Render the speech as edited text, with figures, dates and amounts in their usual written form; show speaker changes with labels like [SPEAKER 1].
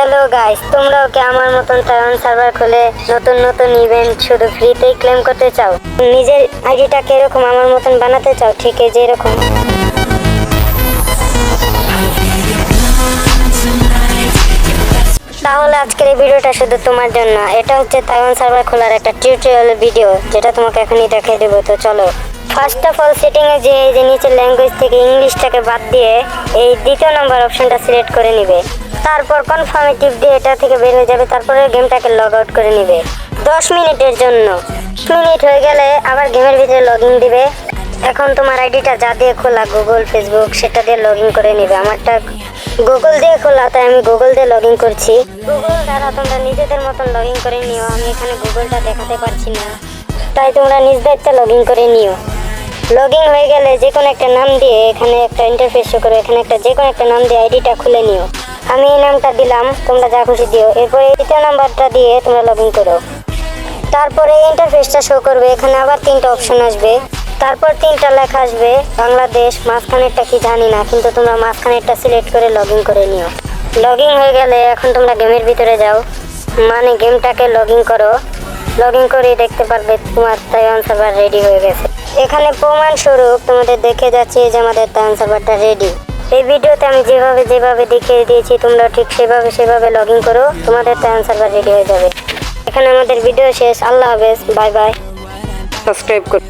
[SPEAKER 1] Hello guys, তোমরাও কি আমার মতন তাইওয়ান সার্ভার খুলে নতুন নতুন ইভেন্ট শুধু ফ্রিতেই ক্লেম করতে চাও? নিজের আইডিটাকে এরকম আমার মতন বানাতে চাও, ঠিক এই যে এরকম। তাহলে আজকের এই ভিডিওটা শুধু তোমার জন্য। এটা হচ্ছে তাইওয়ান সার্ভার খোলার একটা টিউটোরিয়াল ভিডিও, যেটা তোমাকে এখনই দেখিয়ে দেবো। তো চলো। ফার্স্ট অফ অল সেটিং এ যে এই যে নিচের ল্যাঙ্গুয়েজ থেকে ইংলিশটাকে বাদ দিয়ে এই দ্বিতীয় নাম্বার অপশনটা সিলেক্ট করে নিবে। তারপর কনফার্মে টিপ দিয়ে এটা থেকে বের হয়ে যাবে। তারপরে গেমটাকে লগ আউট করে নিবে 10 মিনিটের জন্য। 10 মিনিট হয়ে গেলে আবার গেমের ভিতরে লগ ইন দিবে। এখন তোমার আইডিটা যা দিয়ে খোলা, গুগল, ফেসবুক, সেটা দিয়ে লগ ইন করে নিবে। আমারটা গুগল দিয়ে খোলা, তাই আমি গুগল দিয়ে লগ ইন করছি। গুগল দ্বারা তোমরা নিজেদের মতন লগ ইন করে নিও। আমি এখানে গুগলটা দেখাতে পারছি না, তাই তোমরা নিজ দায়িত্বে লগ ইন করে নিও। লগ ইন হয়ে গেলে যে কোনো একটা নাম দিয়ে এখানে একটা ইন্টারফেস শো করবে। এখানে যে কোনো একটা নাম দিয়ে আইডিটা খুলে নিও। আমি এই নামটা দিলাম, তোমরা যা খুশি দিও। এরপরে দ্বিতীয় নাম্বারটা দিয়ে তোমরা লগ ইন করো। তারপরে ইন্টারফেসটা শো করবে। এখানে আবার 3টা অপশন আসবে। তারপর 3টা লেখা আসবে বাংলাদেশ, মাঝখানেরটা কি জানি না, কিন্তু তোমরা মাঝখানেরটা সিলেক্ট করে লগ ইন করে নিও। লগ ইন হয়ে গেলে এখন তোমরা গেমের ভিতরে যাও, মানে গেমটাকে লগ ইন করো। লগ ইন করে দেখতে পারবে তোমার তাইওয়ান সার্ভার রেডি হয়ে গেছে। এখানে প্রমাণস্বরূপ তোমাদের দেখে যাচ্ছে যে আমাদের তাইওয়ান সার্ভারটা রেডি। এই ভিডিওতে আমি যেভাবে দেখিয়ে দিয়েছি তোমরা ঠিক সেভাবে লগ ইন করো, তোমাদের তাইওয়ান সার্ভার রেডি হয়ে যাবে। এখানে আমাদের ভিডিও শেষ। আল্লাহ হাফেজ, বাই বাই।
[SPEAKER 2] সাবস্ক্রাইব করুন।